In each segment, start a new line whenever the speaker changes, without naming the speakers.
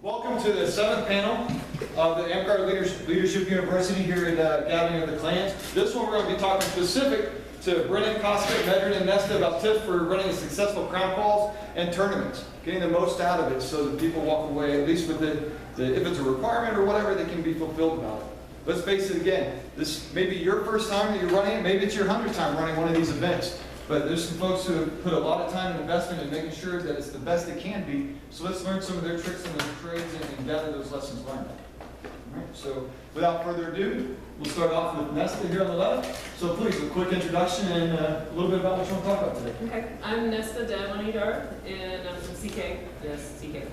Welcome to the 7th panel of the Amtgard Leadership University here at Gathering of the Clans. This one we're going to be talking specific to Brennon, Casca, Medryn, and Nesta about tips for running successful crown calls and tournaments, getting the most out of it so that people walk away at least with if it's a requirement or whatever, they can be fulfilled about it. Let's face it again, this may be your first time that you're running it, maybe it's your 100th time running one of these events. But there's some folks who have put a lot of time and investment in making sure that it's the best it can be. So let's learn some of their tricks and their trades and gather those lessons learned. All right, so without further ado, we'll start off with Nesta here on the left. So please, a quick introduction and a little bit about what you want to talk about today.
Okay, I'm Nesta and I'm from CK. Yes, CK.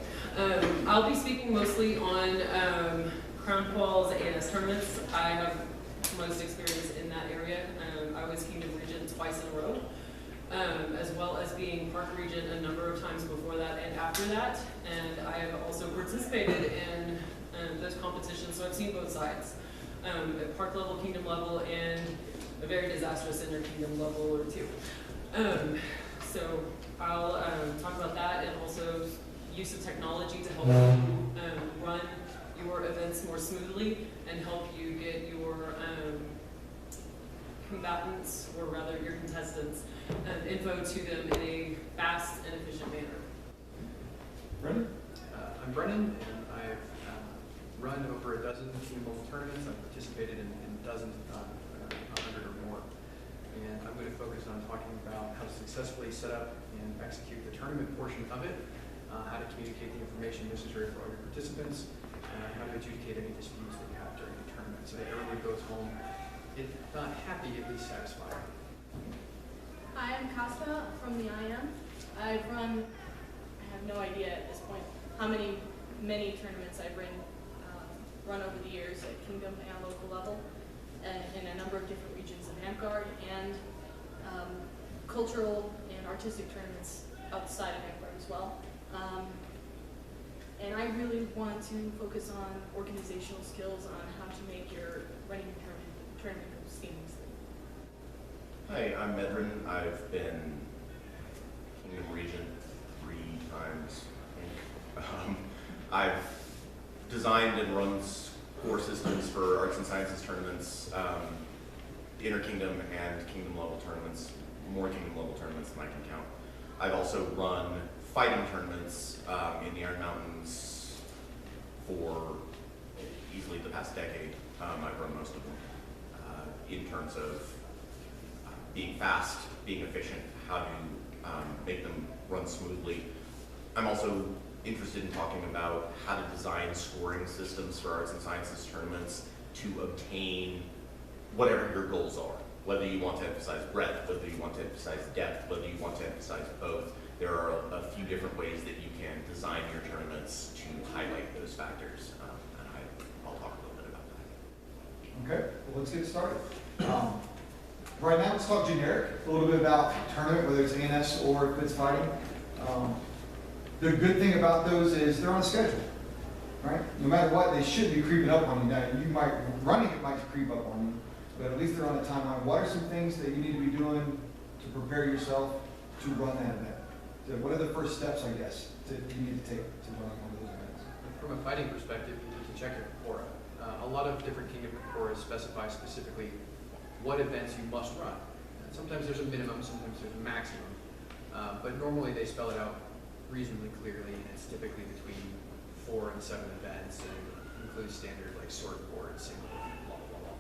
I'll be speaking mostly on crown calls and ANS tournaments. I have most experience in that area. I was Kingdom Regent twice in a row. As well as being Park Regent a number of times before that and after that. And I have also participated in those competitions, so I've seen both sides. At Park level, Kingdom level, and a very disastrous Inter Kingdom level or two. So I'll talk about that and also use of technology to help you run your events more smoothly and help you get your combatants, or rather your contestants, info to them in a fast and efficient manner.
Brennan?
I'm Brennon, and I've run over a dozen team level tournaments. I've participated in dozens, if not 100 or more. And I'm going to focus on talking about how to successfully set up and execute the tournament portion of it, how to communicate the information necessary for all your participants, and how to adjudicate any disputes that you have during the tournament so that everyone goes home, if not happy, at least satisfied.
Hi, I'm Casca from the IM. I have no idea at this point how many tournaments I've run over the years at Kingdom and local level, and in a number of different regions of Amtgard, and cultural and artistic tournaments outside of Amtgard as well. And I really want to focus on organizational skills on how to make your running tournament go seamlessly.
Hi, I'm Medryn. I've been Kingdom Regent 3 times, I think. I've designed and run core systems for arts and sciences tournaments, inter-kingdom and kingdom level tournaments, more kingdom level tournaments than I can count. I've also run fighting tournaments in the Iron Mountains for easily the past decade. I've run most of them in terms of being fast, being efficient, how to make them run smoothly. I'm also interested in talking about how to design scoring systems for arts and sciences tournaments to obtain whatever your goals are. Whether you want to emphasize breadth, whether you want to emphasize depth, whether you want to emphasize both. There are a few different ways that you can design your tournaments to highlight those factors, and I'll talk a little bit about that.
Okay, well, let's get started. Right now, let's talk generic, a little bit about tournament, whether it's ANS or if it's fighting. The good thing about those is they're on a schedule, right? No matter what, they should be creeping up on you. Now, running it might creep up on you, but at least they're on a timeline. What are some things that you need to be doing to prepare yourself to run that event? So what are the first steps, I guess, that you need to take to run one of those events?
From a fighting perspective, you need to check your Cora. A lot of different Kingdom Coras specify specifically what events you must run. Sometimes there's a minimum, sometimes there's a maximum, but normally they spell it out reasonably clearly, and it's typically between 4 and 7 events, and includes standard like sword board, single, blah, blah, blah.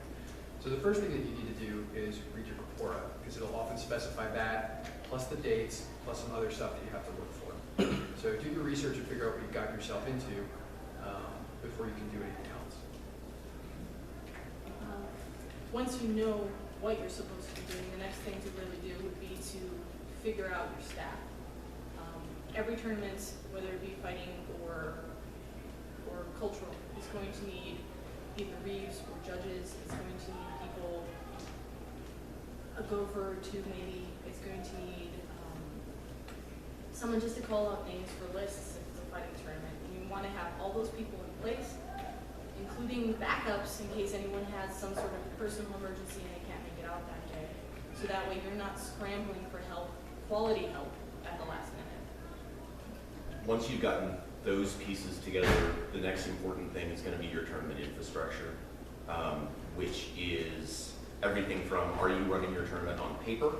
So the first thing that you need to do is read your Cora, because it'll often specify that, plus the dates, plus some other stuff that you have to look for. So do your research and figure out what you've got yourself into before you can do anything else.
Once you know what you're supposed to be doing, the next thing to really do would be to figure out your staff. Every tournament, whether it be fighting or cultural, is going to need either reeves or judges. It's going to need people, a gopher or two maybe. It's going to need someone just to call out names for lists if it's a fighting tournament. And you want to have all those people in place, including backups in case anyone has some sort of personal emergency and they can't make it out that day. So that way you're not scrambling for help, quality help, at the last minute.
Once you've gotten those pieces together, the next important thing is going to be your tournament infrastructure, which is everything from, are you running your tournament on paper?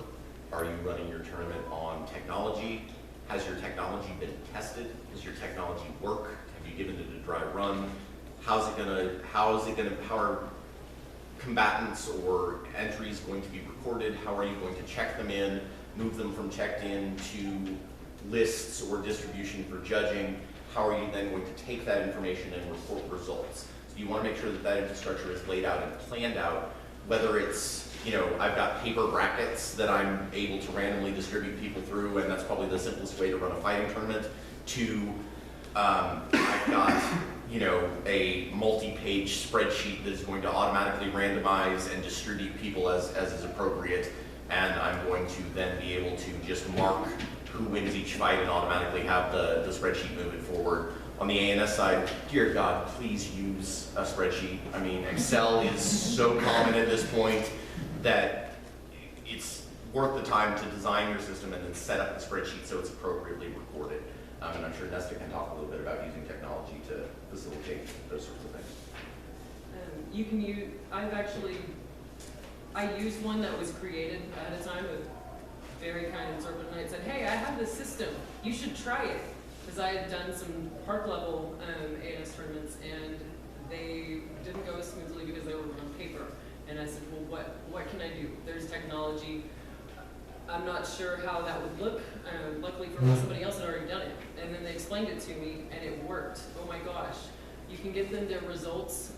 Are you running your tournament on technology? Has your technology been tested? Does your technology work? Have you given it a dry run? How are combatants or entries going to be recorded? How are you going to check them in, move them from checked in to lists or distribution for judging? How are you then going to take that information and report results? So you want to make sure that that infrastructure is laid out and planned out, whether it's, I've got paper brackets that I'm able to randomly distribute people through, and that's probably the simplest way to run a fighting tournament, to I've got, a multi-page spreadsheet that is going to automatically randomize and distribute people as is appropriate, and I'm going to then be able to just mark who wins each fight and automatically have the spreadsheet moving forward. On the ANS side, dear God, please use a spreadsheet. I mean, Excel is so common at this point that it's worth the time to design your system and then set up the spreadsheet so it's appropriately recorded. And I'm sure Nesta can talk a little bit about using technology to facilitate those sorts of things.
You can use, I used one that was created ahead of time with very kind and conservative, and I said, hey, I have this system, you should try it. Because I had done some park level ANS tournaments and they didn't go as smoothly because they were on paper. And I said, well, what can I do? There's technology. I'm not sure how that would look. Luckily for me, somebody else had already done it. And then they explained it to me and it worked. Oh my gosh. You can get them their results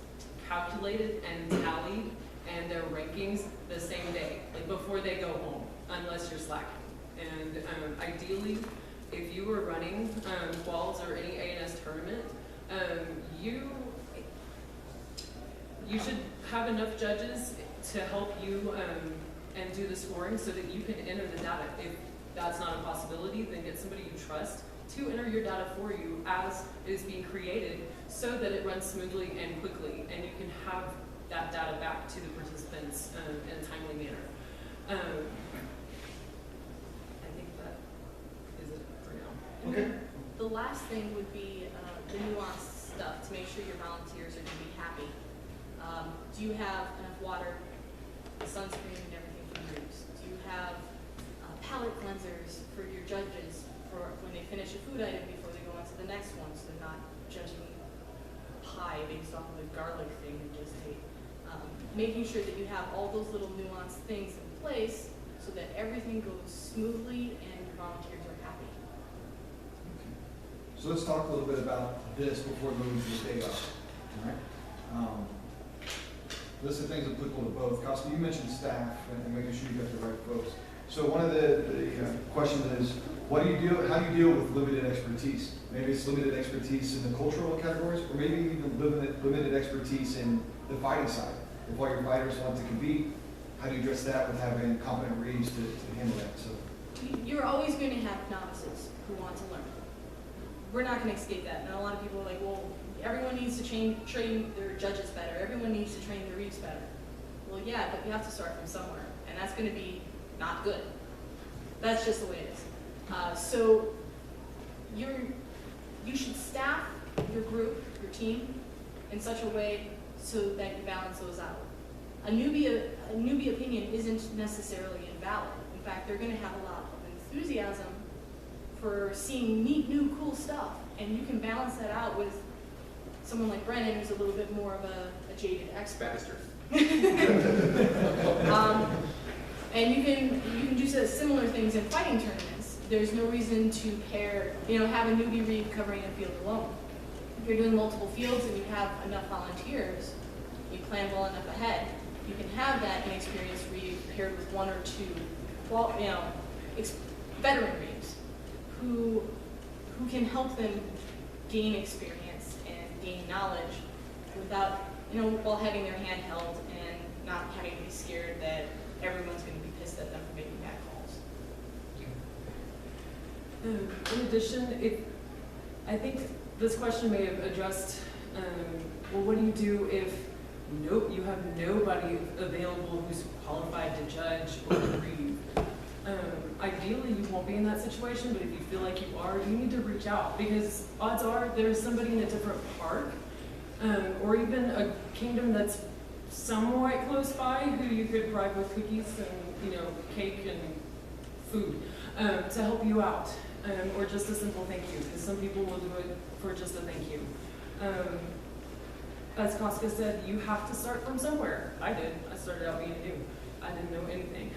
calculated and tallied and their rankings the same day, like before they go home, unless you're slacking. And ideally, if you were running quals or any ANS tournament, you should have enough judges to help you and do the scoring so that you can enter the data. If that's not a possibility, then get somebody you trust to enter your data for you as it is being created so that it runs smoothly and quickly, and you can have that data back to the participants in a timely manner. I think that is it for now.
Okay.
The last thing would be the nuanced stuff to make sure your volunteers are going to be happy. Do you have enough water, sunscreen, and everything for your use? Do you have palate cleansers for your judges for when they finish a food item before they go on to the next one, so they're not judging pie based off of the garlic thing they just ate? Making sure that you have all those little nuanced things in place so that everything goes smoothly and your volunteers are happy.
So let's talk a little bit about this before moving to the day off. All right. List of things applicable to both. Casca, you mentioned staff and making sure you got the right folks. So one of the questions is, how do you deal with limited expertise? Maybe it's limited expertise in the cultural categories, or maybe even limited expertise in the fighting side. If all your fighters want to compete, how do you address that with having competent reads to handle that? So
you're always going to have novices who want to learn. We're not going to escape that. And a lot of people are like, well, everyone needs to train their judges better. Everyone needs to train their reads better. Well, yeah, but you have to start from somewhere, and that's going to be not good. That's just the way it is. So you should staff your group, your team, in such a way so that you balance those out. A newbie opinion isn't necessarily invalid. In fact, they're going to have a lot of enthusiasm for seeing neat, new, cool stuff, and you can balance that out with someone like Brennon, who's a little bit more of a jaded expert. And you can do similar things in fighting tournaments. There's no reason to have a newbie read covering a field alone. If you're doing multiple fields and you have enough volunteers, you plan well enough ahead, you can have that inexperienced read paired with one or two veteran reads who can help them gain experience and gain knowledge without, while having their hand held and not having to be scared that everyone's going to be pissed at them for making bad calls.
In addition, I think this question may have addressed, well, what do you do if you have nobody available who's qualified to judge or read? Ideally, you won't be in that situation, but if you feel like you are, you need to reach out, because odds are there's somebody in a different park, or even a kingdom that's somewhat close by who you could bribe with cookies and, you know, cake and food to help you out, or just a simple thank you, because some people will do it for just a thank you. As Casca said, you have to start from somewhere. I did. I started out being new. I didn't know anything.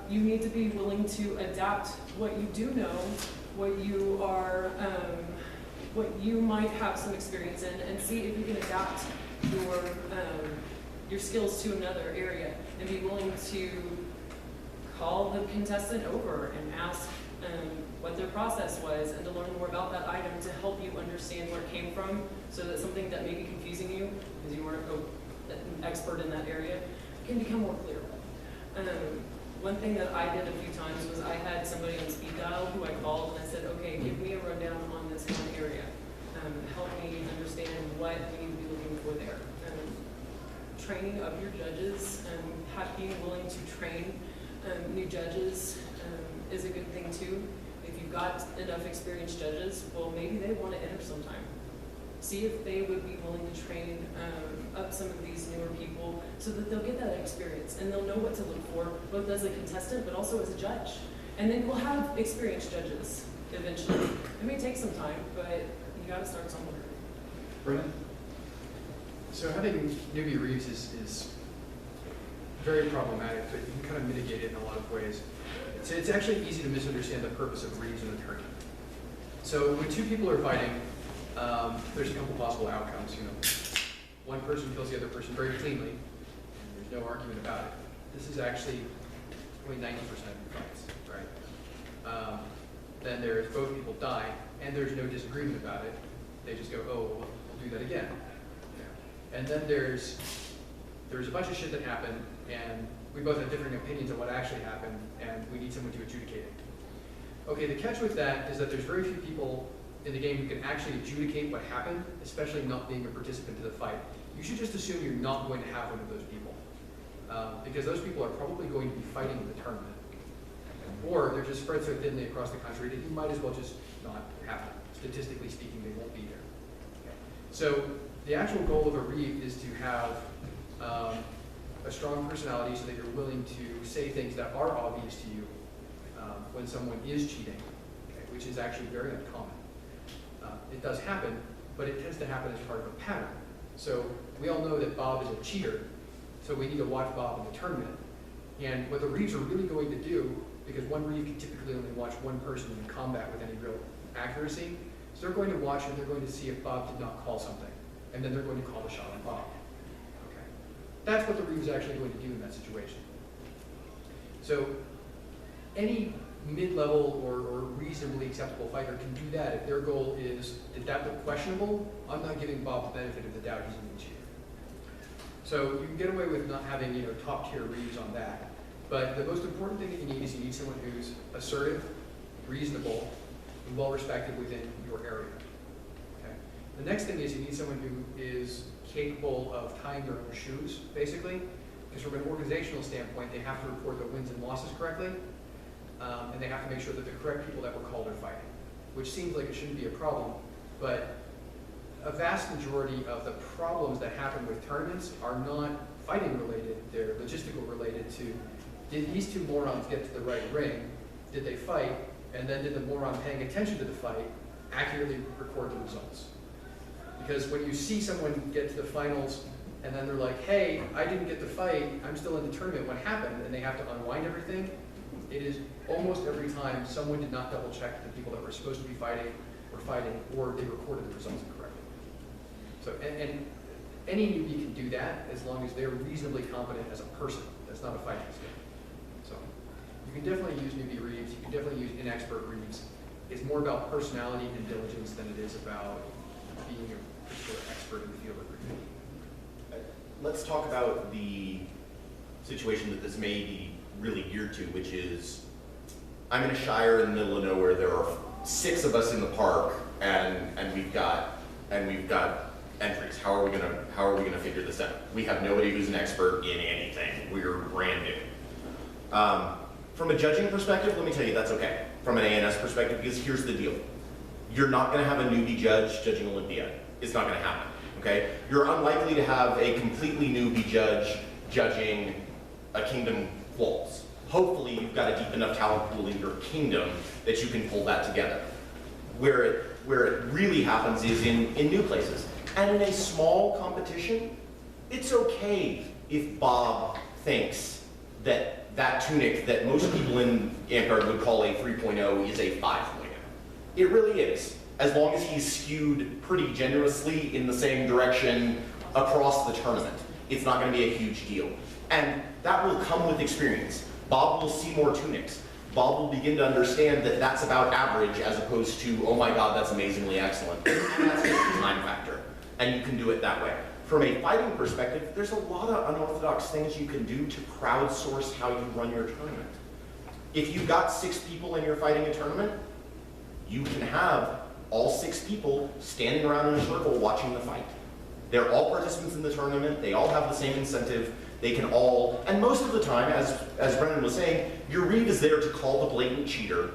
You need to be willing to adapt what you do know, what you are, what you might have some experience in, and see if you can adapt your skills to another area, and be willing to call the contestant over and ask what their process was, and to learn more about that item to help you understand where it came from, so that something that may be confusing you, because you weren't an expert in that area, can become more clear. One thing that I did a few times was I had somebody on speed dial who I called, and I said, okay, give me a rundown on this one area. Help me understand what we need to be looking for there. Training of your judges, being willing to train new judges is a good thing too. If you've got enough experienced judges, well, maybe they want to enter sometime. See if they would be willing to train up some of these newer people so that they'll get that experience and they'll know what to look for, both as a contestant but also as a judge. And then we'll have experienced judges eventually. It may take some time, but you got to start somewhere.
Brennon? So having newbie reads is very problematic, but you can kind of mitigate it in a lot of ways. So it's actually easy to misunderstand the purpose of reads in a tournament. So when two people are fighting, there's a couple possible outcomes. You know, one person kills the other person very cleanly, and there's no argument about it. This is actually only 90% of fights, right? Then there's both people die, and there's no disagreement about it. They just go, oh, well, we'll do that again. Yeah. And then there's a bunch of shit that happened, and we both have differing opinions on what actually happened, and we need someone to adjudicate it. Okay, the catch with that is that there's very few people in the game who can actually adjudicate what happened, especially not being a participant to the fight. You should just assume you're not going to have one of those people, because those people are probably going to be fighting in the tournament. Or they're just spread so thinly across the country that you might as well just not have them. Statistically speaking, they won't be there. Okay. So the actual goal of a read is to have a strong personality so that you're willing to say things that are obvious to you when someone is cheating, okay, which is actually very uncommon. It does happen, but it tends to happen as part of a pattern. So we all know that Bob is a cheater, so we need to watch Bob in the tournament. And what the reads are really going to do, because one read can typically only watch one person in combat with any real accuracy, so they're going to watch and they're going to see if Bob did not call something, and then they're going to call the shot on Bob. Okay. That's what the read is actually going to do in that situation. So any mid-level or reasonably acceptable fighter can do that if their goal is, did that look questionable? I'm not giving Bob the benefit of the doubt, he's a cheater. So you can get away with not having, you know, top-tier reads on that. But the most important thing that you need is you need someone who's assertive, reasonable, and well-respected within your area. Okay? The next thing is you need someone who is capable of tying their own shoes, basically, because from an organizational standpoint, they have to report the wins and losses correctly. And they have to make sure that the correct people that were called are fighting, which seems like it shouldn't be a problem, but a vast majority of the problems that happen with tournaments are not fighting related, they're logistical related to, did these two morons get to the right ring, did they fight, and then did the moron paying attention to the fight accurately record the results? Because when you see someone get to the finals and then they're like, hey, I didn't get the fight, I'm still in the tournament, what happened? And they have to unwind everything. It is almost every time someone did not double check the people that were supposed to be fighting were fighting, or they recorded the results incorrectly. So, and any newbie can do that as long as they're reasonably competent as a person. That's not a fighting skill. So you can definitely use newbie reads. You can definitely use inexpert reads. It's more about personality and diligence than it is about being a particular expert in the field of reading.
Let's talk about the situation that this may be really geared to, which is, I'm in a shire in the middle of nowhere. There are 6 of us in the park, and we've got entries. How are we gonna figure this out? We have nobody who's an expert in anything. We're brand new. From a judging perspective, let me tell you, that's okay. From an ANS perspective, because here's the deal. You're not going to have a newbie judge judging Olympiad. It's not going to happen, okay? You're unlikely to have a completely newbie judge judging a Kingdom Waltz. Hopefully, you've got a deep enough talent pool in your kingdom that you can pull that together. Where it really happens is in new places. And in a small competition, it's okay if Bob thinks that that tunic that most people in Amtgard would call a 3.0 is a 5.0. It really is, as long as he's skewed pretty generously in the same direction across the tournament. It's not going to be a huge deal. And that will come with experience. Bob will see more tunics. Bob will begin to understand that that's about average as opposed to, oh my God, that's amazingly excellent. And that's just a time factor. And you can do it that way. From a fighting perspective, there's a lot of unorthodox things you can do to crowdsource how you run your tournament. If you've got 6 people and you're fighting a tournament, you can have all 6 people standing around in a circle watching the fight. They're all participants in the tournament, they all have the same incentive, they can all, and most of the time, as Brennon was saying, your read is there to call the blatant cheater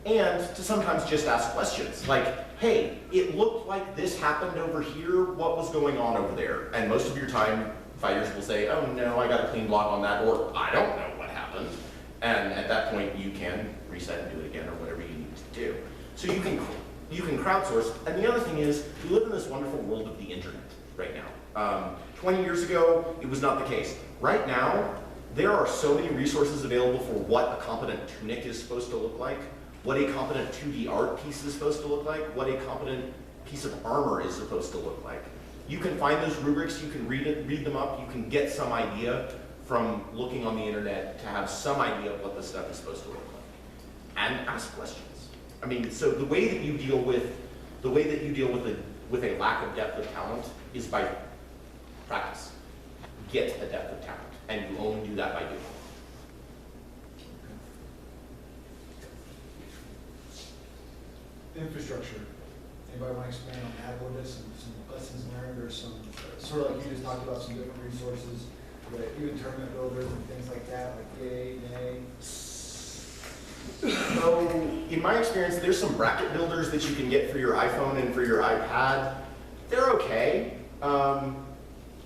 and to sometimes just ask questions like, hey, it looked like this happened over here, what was going on over there? And most of your time, fighters will say, oh no, I got a clean block on that, or I don't know what happened. And at that point, you can reset and do it again or whatever you need to do. So you can crowdsource. And the other thing is, we live in this wonderful world of the internet right now. 20 years ago, it was not the case. Right now, there are so many resources available for what a competent tunic is supposed to look like, what a competent 2D art piece is supposed to look like, what a competent piece of armor is supposed to look like. You can find those rubrics, you can read them up, you can get some idea from looking on the internet to have some idea of what this stuff is supposed to look like. And ask questions. I mean, so the way that you deal with a lack of depth of talent is by practice. Get a depth of talent, and you only do that by doing it.
Infrastructure. Anybody want to expand on that a little bit? Some lessons learned, or some sort of like you just talked about some different resources, but even tournament builders and things like that, like yay, nay.
So, in my experience, there's some bracket builders that you can get for your iPhone and for your iPad. They're okay.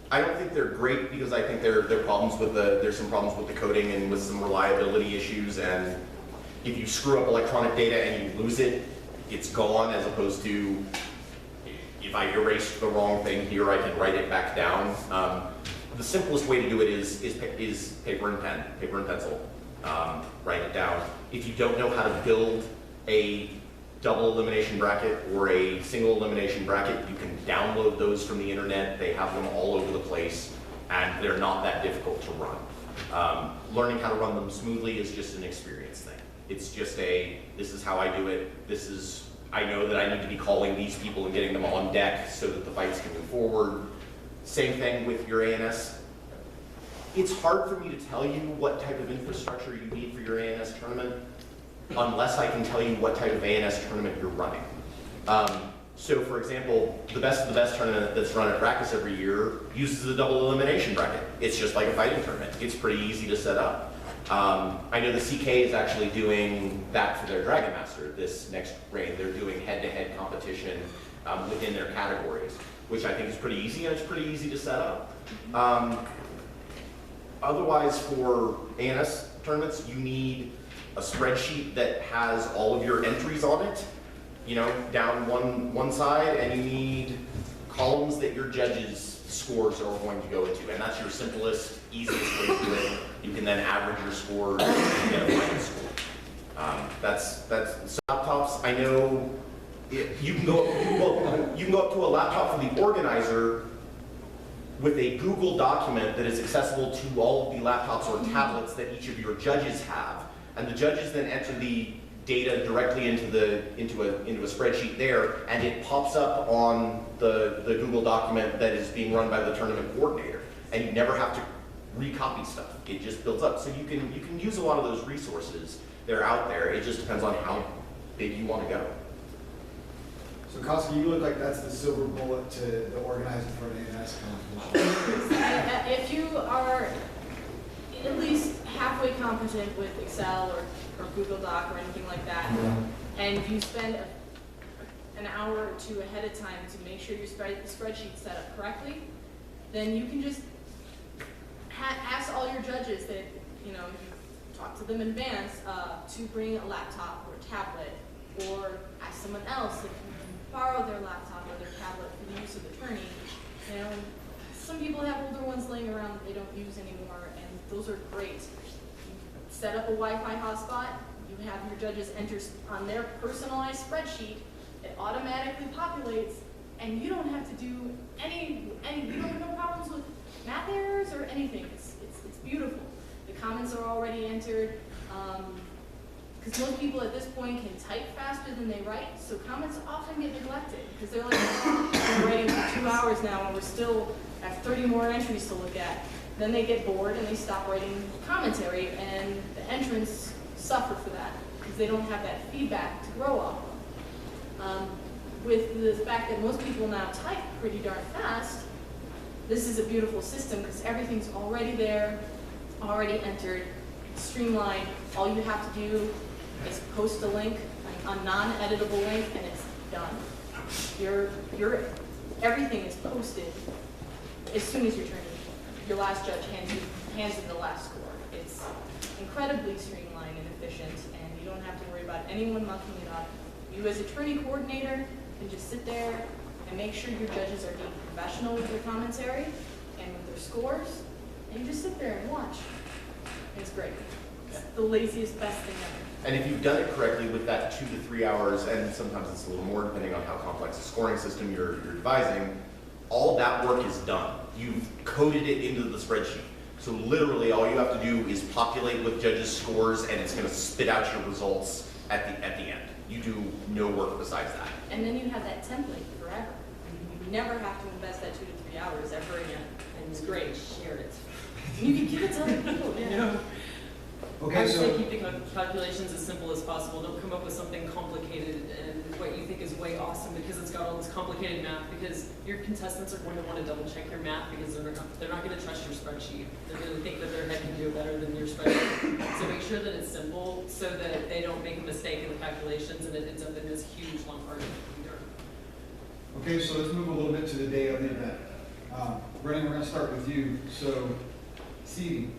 I don't think they're great because I think there's some problems with the coding and with some reliability issues. And if you screw up electronic data and you lose it, it's gone, as opposed to if I erased the wrong thing here, I can write it back down. The simplest way to do it is paper and pen, paper and pencil. Write it down. If you don't know how to build a double elimination bracket or a single elimination bracket, you can download those from the internet. They have them all over the place, and they're not that difficult to run. Learning how to run them smoothly is just an experience thing. It's just this is how I do it. I know that I need to be calling these people and getting them on deck so that the fights can move forward. Same thing with your ANS. It's hard for me to tell you what type of infrastructure you need for your ANS tournament unless I can tell you what type of ANS tournament you're running. So for example, the best of the best tournament that's run at practice every year uses a double elimination bracket. It's just like a fighting tournament. It's pretty easy to set up. I know the CK is actually doing that for their Dragon Master this next reign. They're doing head-to-head competition within their categories, which I think is pretty easy, and it's pretty easy to set up. Otherwise, for ANS tournaments, you need a spreadsheet that has all of your entries on it, down one side, and you need columns that your judges' scores are going to go into, and that's your simplest, easiest way to do it. You can then average your scores and get a final score. So laptops. I know you can go up to a laptop for the organizer with a Google document that is accessible to all of the laptops or tablets that each of your judges have, and the judges then enter the data directly into a spreadsheet there, and it pops up on the Google document that is being run by the tournament coordinator, and you never have to recopy stuff. It just builds up. So you can use a lot of those resources. They're out there. It just depends on how big you want to go.
So Casca, you look like that's the silver bullet to the organizer for an ANS competition.
If you are at least halfway competent with Excel or Google Doc or anything like that, and you spend an hour or two ahead of time to make sure your spreadsheet's set up correctly, then you can just ask all your judges that, you talk to them in advance to bring a laptop or a tablet, or ask someone else if you can borrow their laptop or their tablet for the use of attorney. Some people have older ones laying around that they don't use anymore, and those are great. You set up a Wi-Fi hotspot, you have your judges enter on their personalized spreadsheet, it automatically populates, and you don't have to do you don't have no problems with math errors or anything. It's beautiful. The comments are already entered, because most people at this point can type faster than they write, so comments often get neglected, because they're like, oh, I've been writing for 2 hours now, and we're still have 30 more entries to look at. Then they get bored and they stop writing commentary, and the entrants suffer for that, because they don't have that feedback to grow off of. With the fact that most people now type pretty darn fast, this is a beautiful system, because everything's already there, already entered, streamlined. All you have to do is post a link, a non-editable link, and it's done. Everything is posted as soon as your last judge hands in the last score. It's incredibly streamlined and efficient, and you don't have to worry about anyone mucking it up. You as attorney coordinator can just sit there and make sure your judges are being professional with their commentary and with their scores, and you just sit there and watch. It's great. It's the laziest, best thing ever.
And if you've done it correctly with that 2 to 3 hours, and sometimes it's a little more depending on how complex a scoring system you're devising, all that work is done. You've coded it into the spreadsheet. So literally all you have to do is populate with judges' scores, and it's going to spit out your results at the end. You do no work besides that.
And then you have that template forever. You never have to invest that 2 to 3 hours ever again. And it's great. Share it. You can give it to other people. Yeah.
Okay,
I would say
so,
keep the calculations as simple as possible. Don't come up with something complicated and what you think is way awesome because it's got all this complicated math, because your contestants are going to want to double check your math, because they're not going to trust your spreadsheet. They're going to think that their head can do it better than your spreadsheet. So make sure that it's simple so that they don't make a mistake in the calculations and it ends up in this huge long argument.
okay, so let's move a little bit to the day of the event. Brennan, we're going to start with you. So, seating,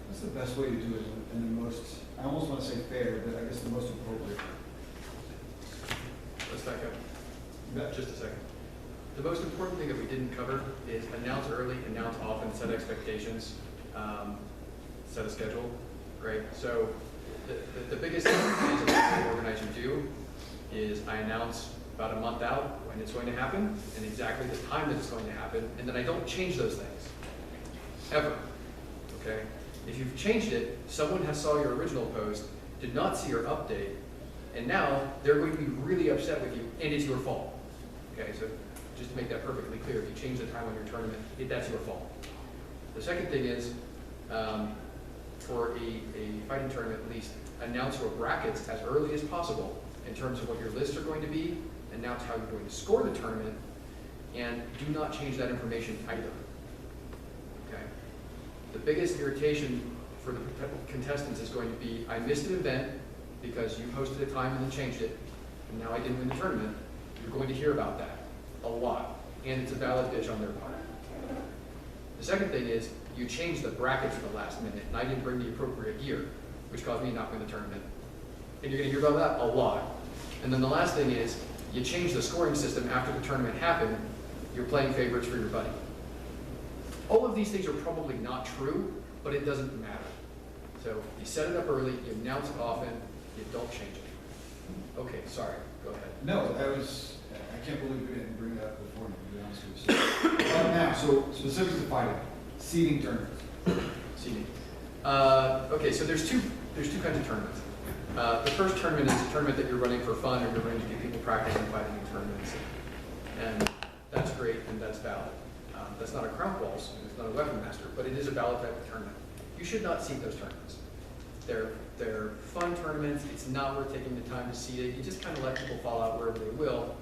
what's the best way to do it in the most, I almost want to say fair, but I guess the most appropriate?
Let's back up just a second. The most important thing that we didn't cover is announce early, announce often, set expectations, set a schedule, right? So the biggest thing as an organizer do is I announce about a month out when it's going to happen and exactly the time that it's going to happen, and then I don't change those things, ever, okay? If you've changed it, someone has saw your original post, did not see your update, and now they're going to be really upset with you, and it's your fault. Okay, so just to make that perfectly clear, if you change the time on your tournament, that's your fault. The second thing is, for a fighting tournament at least, announce your brackets as early as possible in terms of what your lists are going to be, announce how you're going to score the tournament, and do not change that information either. Okay? The biggest irritation for the contestants is going to be, I missed an event because you posted a time and then changed it, and now I didn't win the tournament. You're going to hear about that a lot, and it's a valid bitch on their part. The second thing is, you changed the brackets at the last minute, and I didn't bring the appropriate gear, which caused me not to win the tournament. And you're going to hear about that a lot. And then the last thing is, you changed the scoring system after the tournament happened, you're playing favorites for your buddy. All of these things are probably not true, but it doesn't matter. So you set it up early, you announce it often, you don't change it. Okay, sorry, go ahead.
No, I can't believe we didn't bring that up before, to be honest with you. Now, so specific to fighting, seeding tournaments.
Seeding. Okay, so there's two kinds of tournaments. The first tournament is a tournament that you're running for fun, or you're running to get people practicing fighting in tournaments. And that's great, and that's valid. That's not a crown balls, and it's not a weapon master, but it is a valid type of tournament. You should not seed those tournaments. They're fun tournaments. It's not worth taking the time to seed it. You just kind of let people fall out wherever they will,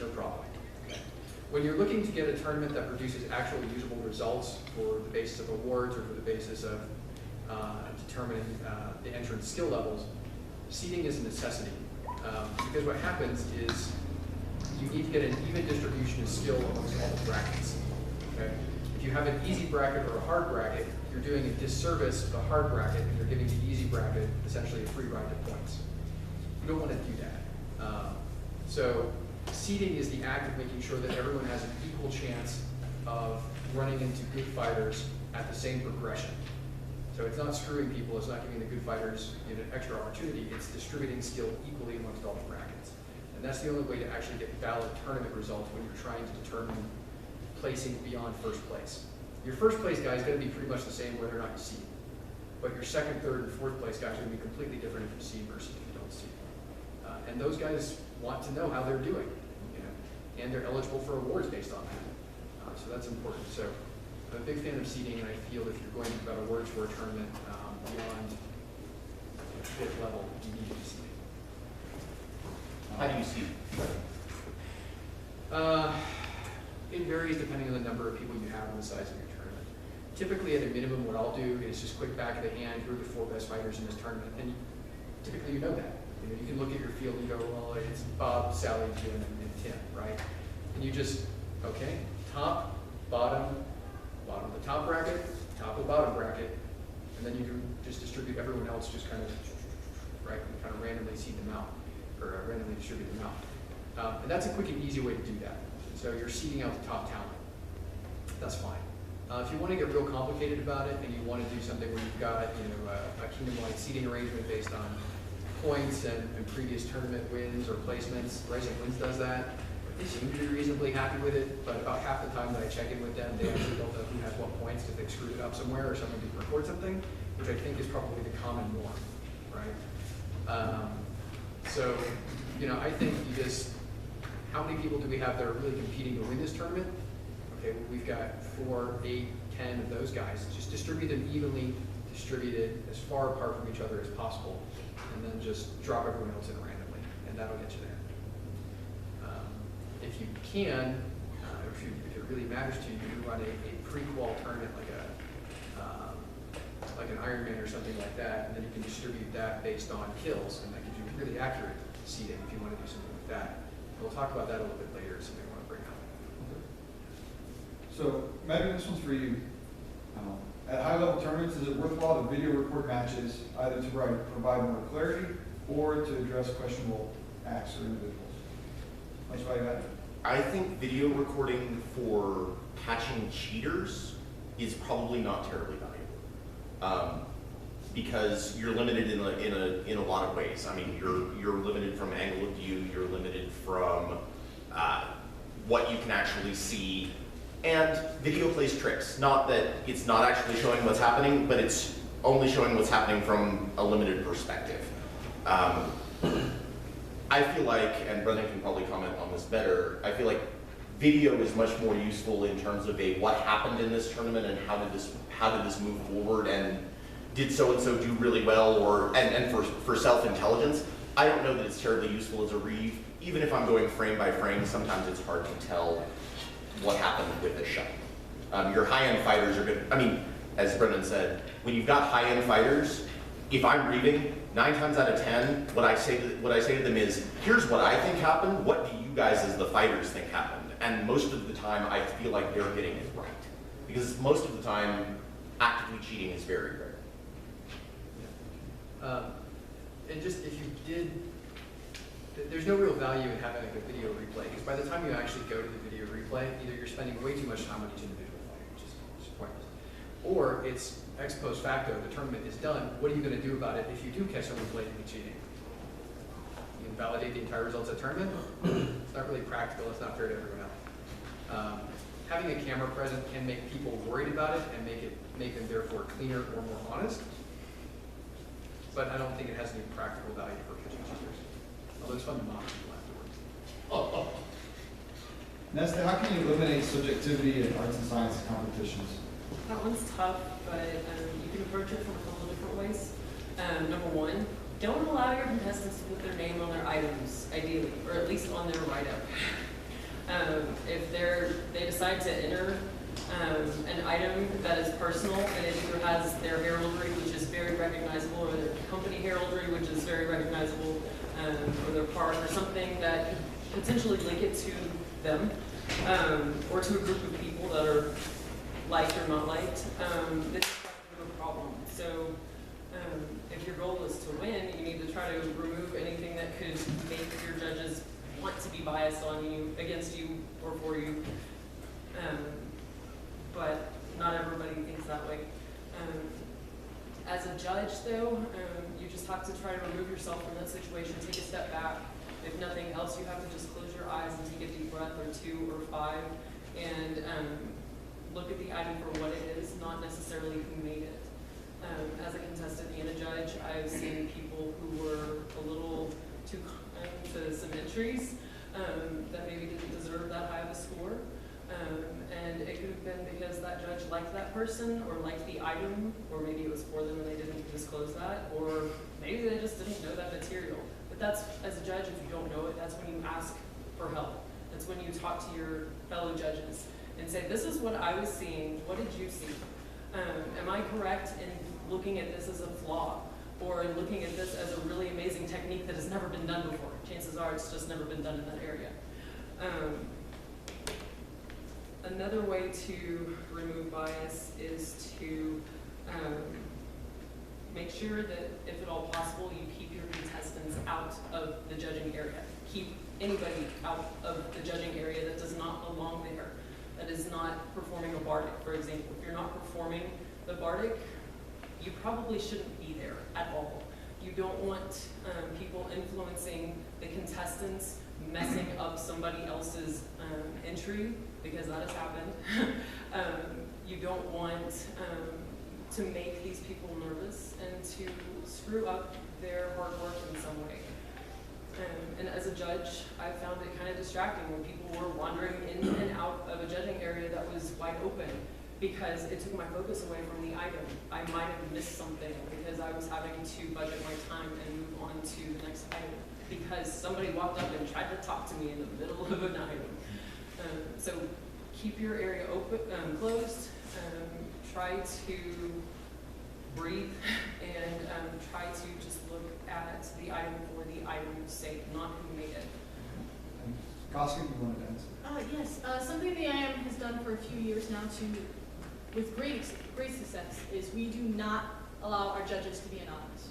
no problem. Okay. When you're looking to get a tournament that produces actual usable results for the basis of awards or for the basis of determining the entrance skill levels, seating is a necessity. Because what happens is you need to get an even distribution of skill amongst all the brackets. Okay? If you have an easy bracket or a hard bracket, you're doing a disservice to the hard bracket and you're giving the easy bracket essentially a free ride to points. You don't want to do that. So seeding is the act of making sure that everyone has an equal chance of running into good fighters at the same progression. So it's not screwing people, it's not giving the good fighters an extra opportunity, it's distributing skill equally amongst all the brackets. And that's the only way to actually get valid tournament results when you're trying to determine placing beyond first place. Your first place guy is going to be pretty much the same whether or not you seed. But your second, third, and fourth place guys are going to be completely different if you seed versus if you don't seed. And those guys want to know how they're doing, you know, and they're eligible for awards based on that. So that's important. So I'm a big fan of seeding, and I feel if you're going to give out awards for a tournament beyond fifth level, you need to be seeding.
How do you see?
It varies depending on the number of people you have and the size of your tournament. Typically, at a minimum, what I'll do is just quick back of the hand, who are the 4 best fighters in this tournament, and typically you know that. You know, you can look at your field and go, well, it's Bob, Sally, Jim, and Tim, right? And you just, okay, top, bottom of the top bracket, top of the bottom bracket, and then you can just distribute everyone else, just kind of, right, and kind of randomly seed them out, or randomly distribute them out. And that's a quick and easy way to do that. So you're seeding out the top talent. That's fine. If you want to get real complicated about it and you want to do something where you've got, you know, a kingdom-wide seeding arrangement based on points and previous tournament wins or placements, Rising Winds does that. They seem to be reasonably happy with it, but about half the time that I check in with them, they actually don't know who has what points because they've screwed it up somewhere or someone didn't record something, which I think is probably the common norm, right? So, you know, I think you just, how many people do we have that are really competing to win this tournament? Okay, well, we've got 4, 8, 10 of those guys. Just distribute them evenly, distributed as far apart from each other as possible, and then just drop everyone else in randomly, and that'll get you there. If you can, if it really matters to you, you run a pre-qual tournament like an Ironman or something like that, and then you can distribute that based on kills, and that gives you really accurate seeding if you want to do something like that. We'll talk about that a little bit later, it's something I want to bring up.
So, Medryn, this one's for you. At high-level tournaments, is it worthwhile to video record matches, either to provide more clarity or to address questionable acts or individuals? Much value added?
I think video recording for catching cheaters is probably not terribly valuable, because you're limited in a lot of ways. I mean, you're limited from angle of view, you're limited from what you can actually see, and video plays tricks. Not that it's not actually showing what's happening, but it's only showing what's happening from a limited perspective. I feel like, and Brennon can probably comment on this better, I feel like video is much more useful in terms of what happened in this tournament and how did this move forward, and did so-and-so do really well, or and for self-intelligence. I don't know that it's terribly useful as a read. Even if I'm going frame by frame, sometimes it's hard to tell what happened with a shot. Your high-end fighters are good. I mean, as Brennon said, when you've got high-end fighters, if I'm reading, 9 times out of 10, what I say to them is, here's what I think happened, what do you guys as the fighters think happened? And most of the time, I feel like they're getting it right. Because most of the time, actively cheating is very rare.
And just if you did, there's no real value in having like a video replay, because by the time you actually go to the video replay, either you're spending way too much time on each individual fight, which is pointless, or it's ex post facto, the tournament is done, what are you going to do about it if you do catch someone blatantly cheating? You invalidate the entire results of the tournament? It's not really practical, it's not fair to everyone else. Having a camera present can make people worried about it and make them therefore cleaner or more honest, but I don't think it has any practical value for catching cheaters. Although it's fun to mock people afterwards.
Nesta, how can you eliminate subjectivity in arts and science competitions?
That one's tough, but you can approach it from a couple of different ways. Number one, don't allow your contestants to put their name on their items, ideally, or at least on their write-up. If they decide to enter an item that is personal, and it either has their heraldry, which is very recognizable, or their company heraldry, which is very recognizable, or their part, or something that could potentially link it to them, or to a group of people that are liked or not liked, this is a problem. So if your goal is to win, you need to try to remove anything that could make your judges want to be biased on you, against you, or for you. But not everybody thinks that way. As a judge, though, you just have to try to remove yourself from that situation, take a step back. If nothing else, you have to just close your eyes and take a deep breath, or 2 or 5, and look at the item for what it is, not necessarily who made it. As a contestant and a judge, I've seen people who were a little too kind to some entries that maybe didn't deserve that high of a score. And it could have been because that judge liked that person, or liked the item, or maybe it was for them and they didn't disclose that, or maybe they just didn't know that material. But that's, as a judge, if you don't know it, that's when you ask for help. That's when you talk to your fellow judges and say, this is what I was seeing, what did you see? Am I correct in looking at this as a flaw, or in looking at this as a really amazing technique that has never been done before? Chances are it's just never been done in that area. Another way to remove bias is to make sure that, if at all possible, you keep your contestants out of the judging area. Keep anybody out of the judging area that does not belong there, that is not performing a bardic, for example. If you're not performing the bardic, you probably shouldn't be there at all. You don't want people influencing the contestants, messing up somebody else's entry, because that has happened. You don't want to make these people nervous and to screw up their hard work in some way. And as a judge, I found it kind of distracting when people were wandering in and out of a judging area that was wide open, because it took my focus away from the item. I might have missed something because I was having to budget my time and move on to the next item, because somebody walked up and tried to talk to me in the middle of an item. So keep your area open, closed. Try to breathe, and try to just look at the item for the item's sake, not who made it.
Casca, you wanted to answer?
Yes, something the IM has done for a few years now with great success is we do not allow our judges to be anonymous.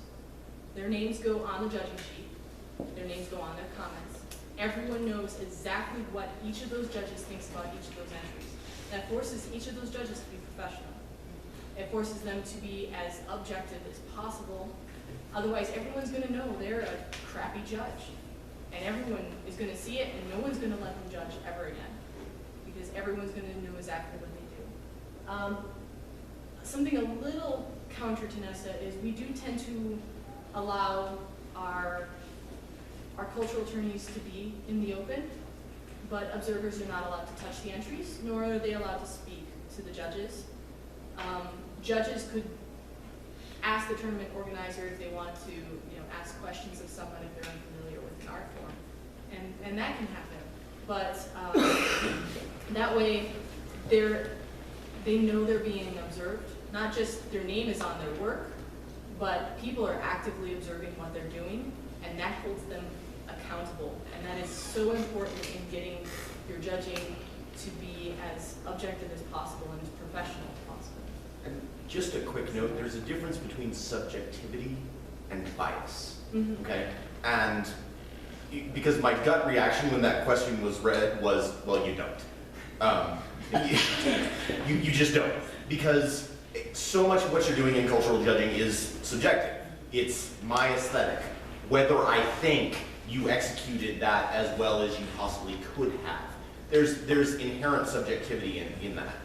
Their names go on the judging sheet. Their names go on their comments. Everyone knows exactly what each of those judges thinks about each of those entries. That forces each of those judges to be professional. It forces them to be as objective as possible. Otherwise, everyone's going to know they're a crappy judge. And everyone is going to see it, and no one's going to let them judge ever again, because everyone's going to know exactly what they do. Something a little counter to Nesta is we do tend to allow our cultural attorneys to be in the open, but observers are not allowed to touch the entries, nor are they allowed to speak to the judges. Judges could ask the tournament organizer if they want to, ask questions of someone if they're unfamiliar with an art form, and that can happen. But that way, they know they're being observed. Not just their name is on their work, but people are actively observing what they're doing, and that holds them accountable. And that is so important in getting your judging to be as objective as possible and as professional as possible.
And just a quick note, there's a difference between subjectivity and bias, okay? And because my gut reaction when that question was read was, well, you don't. You just don't. Because so much of what you're doing in cultural judging is subjective. It's my aesthetic. Whether I think you executed that as well as you possibly could have. There's inherent subjectivity in that.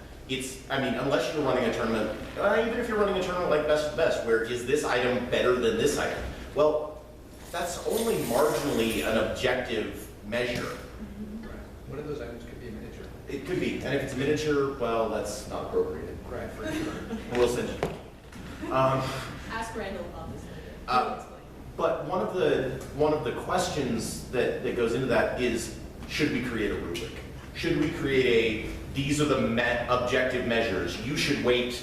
Unless you're running a tournament, even if you're running a tournament like Best of Best, where is this item better than this item? Well, that's only marginally an objective measure.
Right. One of those items could be a miniature.
It could be, and if it's a miniature, well, that's not appropriate.
Right, for sure.
We'll send you.
Ask Randall about this later.
But one of the questions that goes into that is, should we create a rubric? Should we create a these are the objective measures. You should weight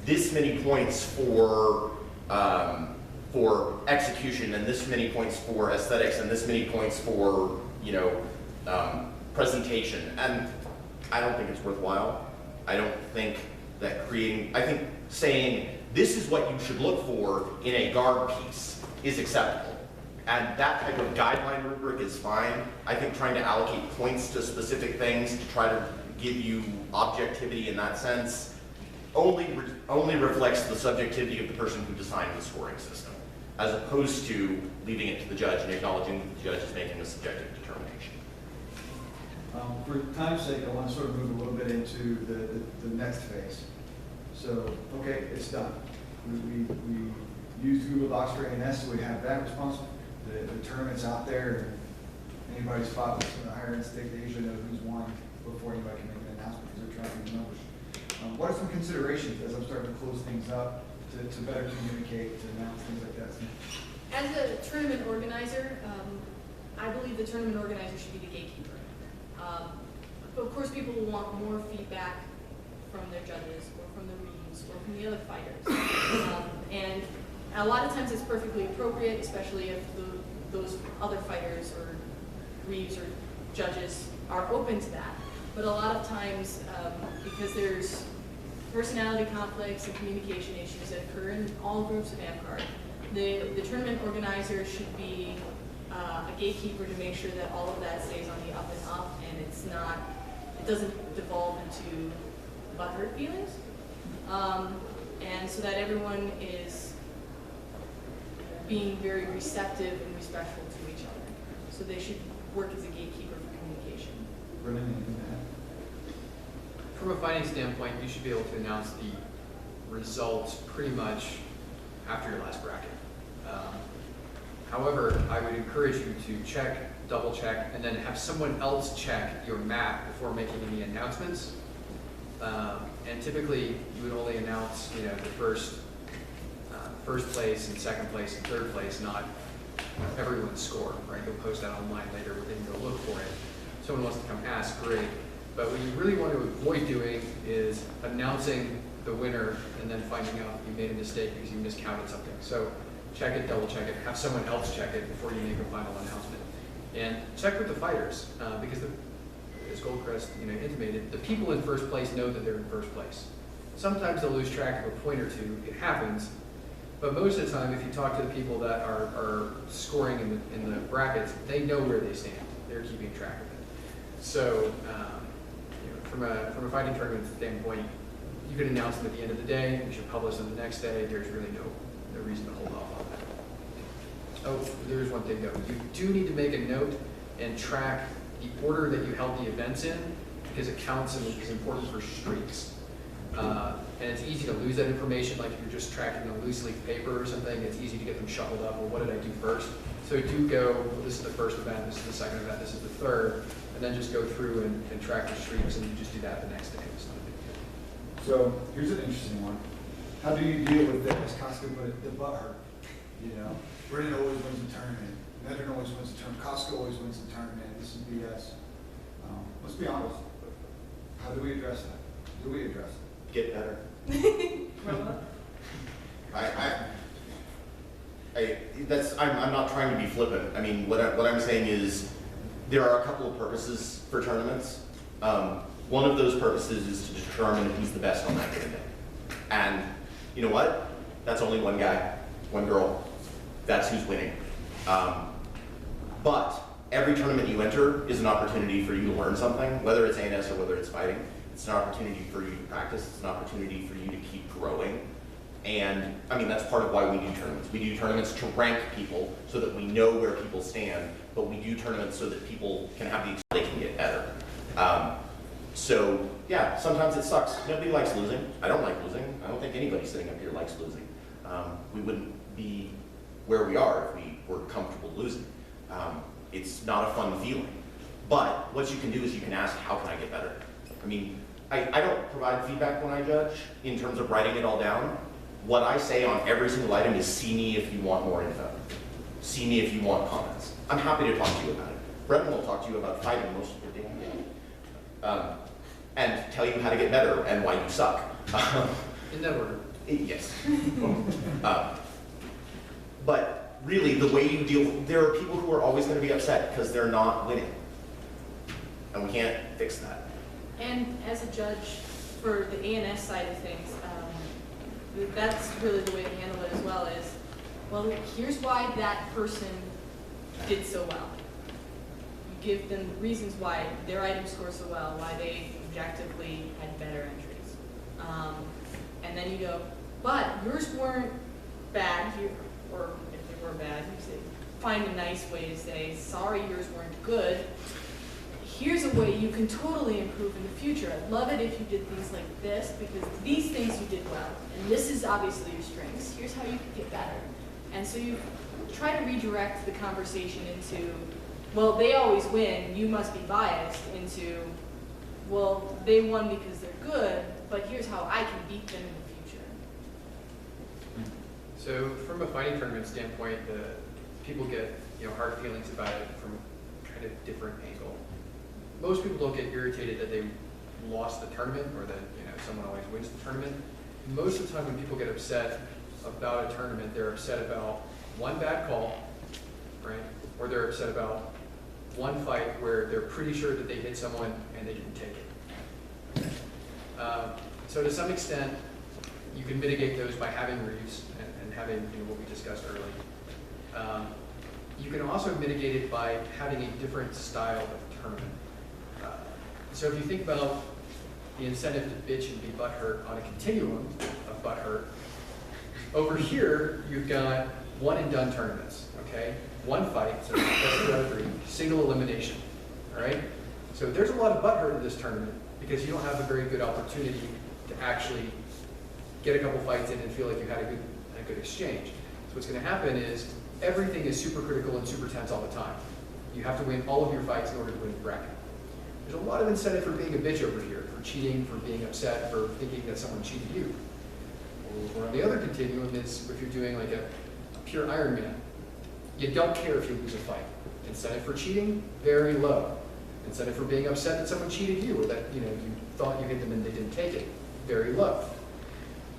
this many points for execution, and this many points for aesthetics, and this many points for, you know, presentation. And I don't think it's worthwhile. I don't think that I think saying this is what you should look for in a guard piece is acceptable. And that type of guideline rubric is fine. I think trying to allocate points to specific things to try to give you objectivity in that sense only reflects the subjectivity of the person who designed the scoring system, as opposed to leaving it to the judge and acknowledging that the judge is making a subjective determination.
For time's sake, I want to sort of move a little bit into the next phase. So, okay, it's done. We used Google Docs for ANS, so we have that responsible. The tournament's out there, and anybody's fought with some of the higher end stakes, they usually know who's won before anybody can make an announcement because they're tracking the numbers. What are some considerations as I'm starting to close things up to better communicate, to announce things like that?
As a tournament organizer, I believe the tournament organizer should be the gatekeeper. But of course, people will want more feedback from their judges, or from the reads, or from the other fighters. And a lot of times it's perfectly appropriate, especially if those other fighters or reads or judges are open to that. But a lot of times, because there's personality conflicts and communication issues that occur in all groups of Amtgard, the tournament organizer should be a gatekeeper to make sure that all of that stays on the up and up, and it doesn't devolve into butthurt feelings. And so that everyone is being very receptive and respectful to each other. So they should work as a gatekeeper for communication.
Brennon, anything to add?
From a fighting standpoint, you should be able to announce the results pretty much after your last bracket. However, I would encourage you to check, double check, and then have someone else check your map before making any announcements. And typically, you would only announce, you know, the first place and second place and third place, not everyone's score, right? You'll post that online later, where they can go look for it. If someone wants to come ask, great. But what you really want to avoid doing is announcing the winner and then finding out you made a mistake because you miscounted something. So check it, double check it, have someone else check it before you make a final announcement. And check with the fighters, because as Goldcrest, you know, intimated, the people in first place know that they're in first place. Sometimes they'll lose track of a point or two, it happens, but most of the time, if you talk to the people that are scoring in the brackets, they know where they stand. They're keeping track of it. So, you know, from a fighting tournament standpoint, you can announce them at the end of the day. You should publish them the next day. There's really no reason to hold off on that. Oh, there's one thing though. You do need to make a note and track the order that you held the events in, because it counts and is important for streaks. And it's easy to lose that information, like if you're just tracking a loose leaf paper or something, it's easy to get them shuffled up. Well, what did I do first? So do go, well, this is the first event, this is the second event, this is the third, and then just go through and track the streaks, and you just do that the next day. It's not a big deal.
So here's an interesting one. How do you deal with this? Casca put it, the butthurt. You know, Brennon always wins the tournament. Medryn always wins the tournament. Casca always wins the tournament. This is BS. Let's be honest. How do we address that? Do we address it?
Get better. I'm not trying to be flippant. I mean, what I'm saying is there are a couple of purposes for tournaments. One of those purposes is to determine who's the best on that given day. And you know what? That's only one guy, one girl. That's who's winning. But every tournament you enter is an opportunity for you to learn something, whether it's ANS or whether it's fighting. It's an opportunity for you to practice. It's an opportunity for you to keep growing. And I mean, that's part of why we do tournaments. We do tournaments to rank people so that we know where people stand, but we do tournaments so that people can have the experience, they can get better. So yeah, sometimes it sucks. Nobody likes losing. I don't like losing. I don't think anybody sitting up here likes losing. We wouldn't be where we are if we were comfortable losing. It's not a fun feeling. But what you can do is you can ask, how can I get better? I mean, I don't provide feedback when I judge in terms of writing it all down. What I say on every single item is see me if you want more info. See me if you want comments. I'm happy to talk to you about it. Brennon will talk to you about fighting most of the day. and tell you how to get better and why you suck.
In that order.
Yes. But really, the way you deal, there are people who are always going to be upset because they're not winning. And we can't fix that.
And as a judge for the ANS side of things, that's really the way to handle it as well is, well, here's why that person did so well. You give them reasons why their item scored so well, why they objectively had better entries. And then you go, but yours weren't bad, or if they were bad, you say, find a nice way to say, sorry, yours weren't good. Here's a way you can totally improve in the future. I'd love it if you did things like this, because these things you did well, and this is obviously your strengths. Here's how you can get better. And so you try to redirect the conversation into, well, they always win, you must be biased, into, well, they won because they're good, but here's how I can beat them in the future.
So from a fighting tournament standpoint, people get hard feelings about it from kind of different angle. Most people don't get irritated that they lost the tournament or that someone always wins the tournament. Most of the time when people get upset about a tournament, they're upset about one bad call, right? Or they're upset about one fight where they're pretty sure that they hit someone and they didn't take it. So to some extent, you can mitigate those by having reefs and having what we discussed early. You can also mitigate it by having a different style of tournament. So if you think about the incentive to bitch and be butthurt on a continuum of butthurt, over here you've got one and done tournaments, okay? One fight, so best out of 3, single elimination, all right? So there's a lot of butthurt in this tournament because you don't have a very good opportunity to actually get a couple fights in and feel like you had a good exchange. So what's going to happen is everything is super critical and super tense all the time. You have to win all of your fights in order to win the bracket. There's a lot of incentive for being a bitch over here, for cheating, for being upset, for thinking that someone cheated you. Or on the other continuum is if you're doing like a pure Iron Man. You don't care if you lose a fight. Incentive for cheating, very low. Incentive for being upset that someone cheated you or that you thought you hit them and they didn't take it, very low.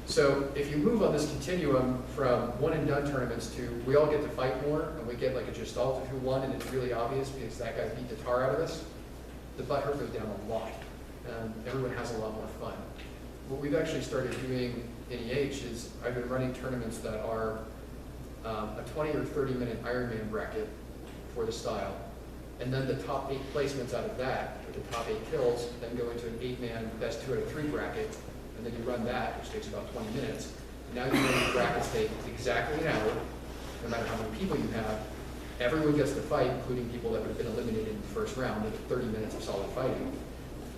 So if you move on this continuum from one and done tournaments to we all get to fight more and we get like a gestalt of who won and it's really obvious because that guy beat the tar out of us, the butthurt goes down a lot. Everyone has a lot more fun. What we've actually started doing in EH is I've been running tournaments that are a 20 or 30 minute Ironman bracket for the style. And then the top 8 placements out of that, or the top 8 kills, then go into an 8-man best 2 out of 3 bracket. And then you run that, which takes about 20 minutes. Now you know the brackets take exactly an hour, no matter how many people you have. Everyone gets to fight, including people that would have been eliminated in the first round, with 30 minutes of solid fighting.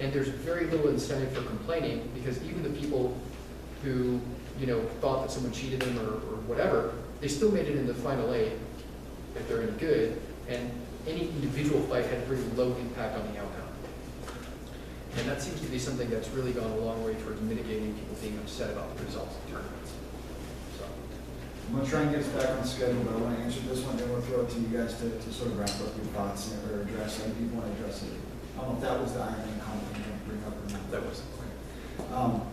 And there's very little incentive for complaining because even the people who thought that someone cheated them or whatever, they still made it in the final 8 if they're any good. And any individual fight had very low impact on the outcome. And that seems to be something that's really gone a long way towards mitigating people being upset about the results of tournaments. So.
I'm going to try and get us back on schedule, but I want to answer this one, then we'll throw it to you guys to sort of wrap up your thoughts or address it. If you want to address it. I don't know if that was the Iron Man comment you want to bring up or not.
That was.
Okay.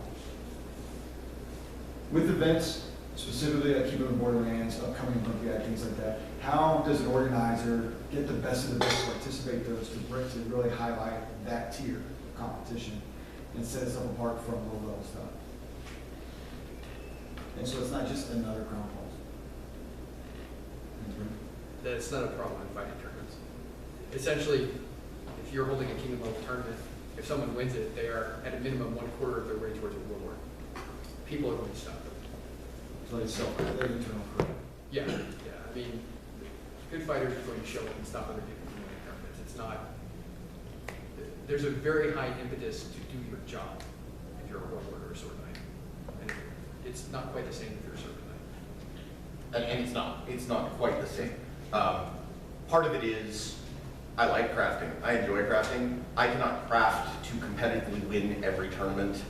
With events, specifically like keeping the Borderlands, upcoming Olympiad, things like that, how does an organizer get the best of the best to participate those to really highlight that tier of competition and set us apart from low-level stuff? And so it's not just another Crown Falls.
That's not a problem in fighting tournaments. Essentially, if you're holding a Kingdom level tournament, if someone wins it, they are at a minimum 1/4 of their way towards a reward. People are going to stop them.
So it's self-created internal career.
Yeah. I mean, good fighters are going to show up and stop other people from winning tournaments. It's not. There's a very high impetus to do your job if you're a warlord or a sword knight, and it's not quite the same if you're a sword knight.
And it's not quite the same. Part of it is, I like crafting. I enjoy crafting. I cannot craft to competitively win every tournament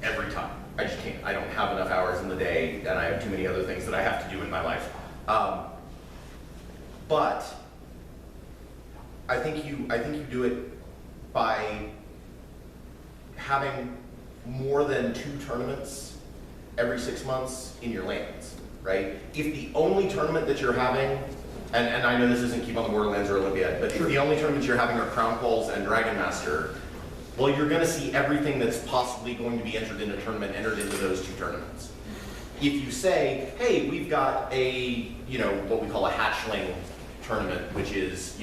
every time. I just can't. I don't have enough hours in the day, and I have too many other things that I have to do in my life. But I think you do it by having more than 2 tournaments every 6 months in your lands, right? If the only tournament that you're having, and I know this isn't Keep on the Borderlands or Olympiad, but if the only tournaments you're having are Crown Quals and Dragon Master, well, you're going to see everything that's possibly going to be entered in a tournament entered into those 2 tournaments. If you say, hey, we've got a, what we call a hatchling tournament, which is,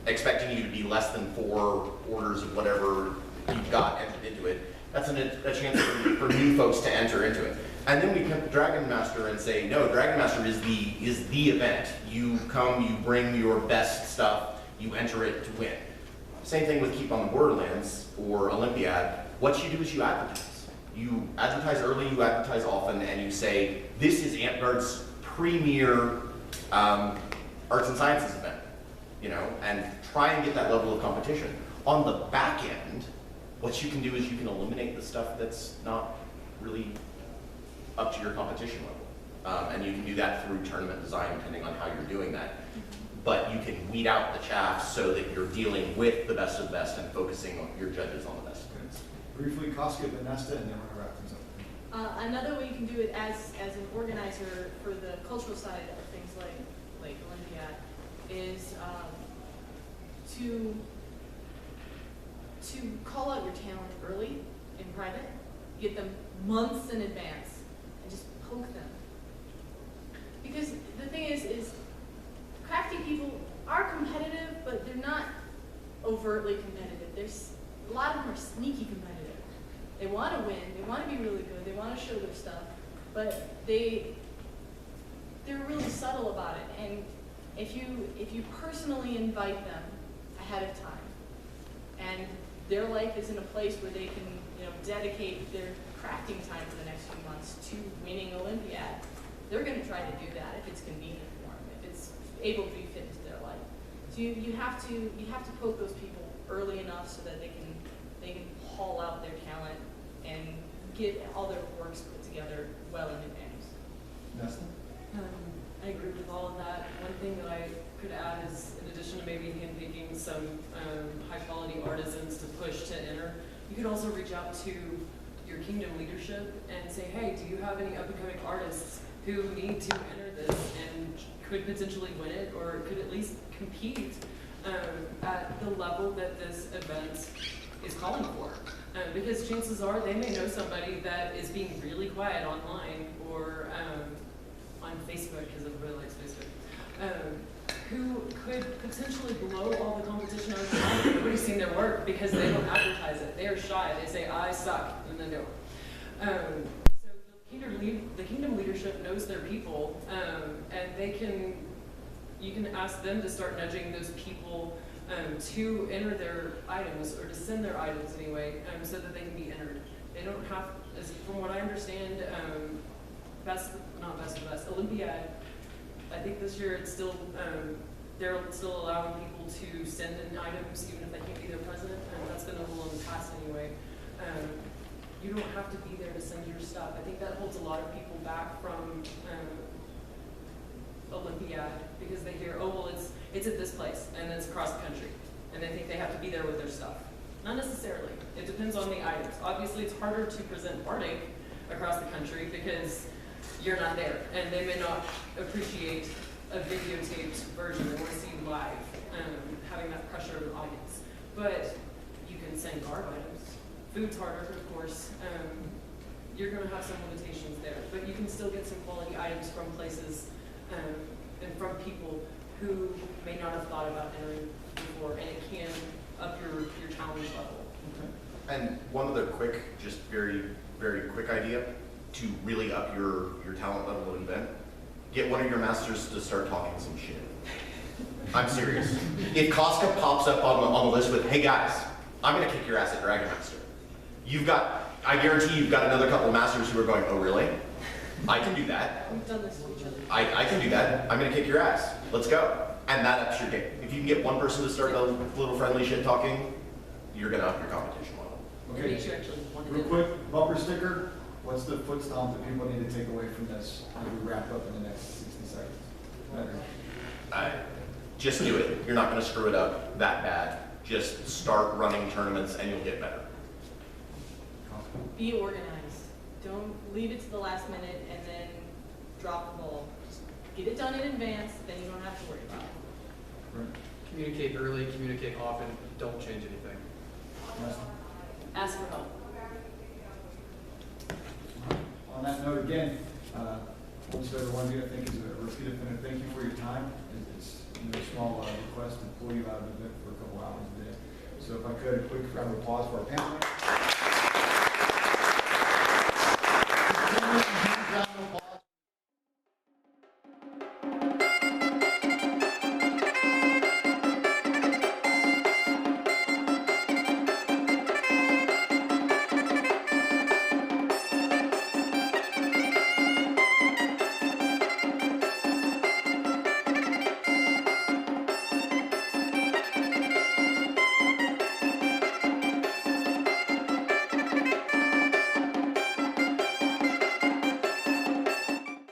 expecting you to be less than 4 orders of whatever you've got entered into it, that's a chance for new folks to enter into it. And then we come to Dragon Master and say, no, Dragon Master is the event. You come, you bring your best stuff, you enter it to win. Same thing with Keep on the Borderlands or Olympiad. What you do is you advertise. You advertise early, you advertise often, and you say, this is Amtgard's premier arts and sciences event, and try and get that level of competition. On the back end, what you can do is you can eliminate the stuff that's not really up to your competition level. And you can do that through tournament design, depending on how you're doing that. But you can weed out the chaff so that you're dealing with the best of the best and focusing on your judges on the best.
Briefly, Casca, the Nesta, and then we're gonna wrap things up.
Another way you can do it as an organizer for the cultural side of things like Olympiad is to call out your talent early in private, get them months in advance, and just poke them. Because the thing is crafty people are competitive, but they're not overtly competitive. There's a lot of them are sneaky competitive. They want to win, they want to be really good, they want to show their stuff, but they're really subtle about it. And if you personally invite them ahead of time, and their life is in a place where they can dedicate their crafting time for the next few months to winning Olympiad, they're going to try to do that if it's convenient for them, if it's able to be fit into their life. So you have to poke those people early enough so that they can haul out their talent and get all their works put together well in advance.
Nesta?
I agree with all of that. One thing that I could add is, in addition to maybe handpicking some high-quality artisans to push to enter, you could also reach out to your kingdom leadership and say, hey, do you have any up-and-coming artists who need to enter this and could potentially win it, or could at least compete at the level that this event is calling for? Because chances are they may know somebody that is being really quiet online or on Facebook, because everybody likes Facebook, who could potentially blow all the competition out of the water. Nobody's seen their work because they don't advertise it. They are shy. They say, I suck, and then don't. So the kingdom leadership knows their people, and you can ask them to start nudging those people to enter their items, or to send their items anyway, so that they can be entered. They don't have, from what I understand, not best of best, Olympiad, I think this year it's still, they're still allowing people to send in items even if they can't be there present, and that's been the rule in the past anyway. You don't have to be there to send your stuff. I think that holds a lot of people back from Olympiad, because they hear, oh, well, it's at this place, and it's across the country, and they think they have to be there with their stuff. Not necessarily. It depends on the items. Obviously, it's harder to present heartache across the country because you're not there, and they may not appreciate a videotaped version. They want to see you live, having that pressure of an audience. But you can send garb items. Food's harder, of course. You're going to have some limitations there, but you can still get some quality items from places and from people who may not have thought about entering before, and it can up your challenge level.
Okay.
And one other quick, just very, very quick idea to really up your talent level at an event: get one of your masters to start talking some shit. I'm serious. If Casca pops up on the list with, hey guys, I'm gonna kick your ass at Dragon Master, I guarantee you've got another couple of masters who are going, oh really? I can do that.
We've done this to each other.
I can do that. I'm gonna kick your ass. Let's go. And that ups your game. If you can get one person to start a little friendly shit talking, you're gonna up your competition level.
It
Okay,
makes you actually want to
real
do it.
quick, bumper sticker. What's the foot stomp that people need to take away from this as we wrap up in the next 60 seconds? Medryn.
Just do it. You're not gonna screw it up that bad. Just start running tournaments and you'll get better.
be organized. Don't leave it to the last minute and then drop the ball. Just get it done in advance, then you don't have to worry about it.
Right.
Communicate early, communicate often, don't change anything.
Nesta?
Ask for help.
On that note, again, almost everyone here, I think, is a repeat offender. Thank you for your time. It's no small request to pull you out of the event for a couple hours a day. So if I could, a quick round of applause for our panelists.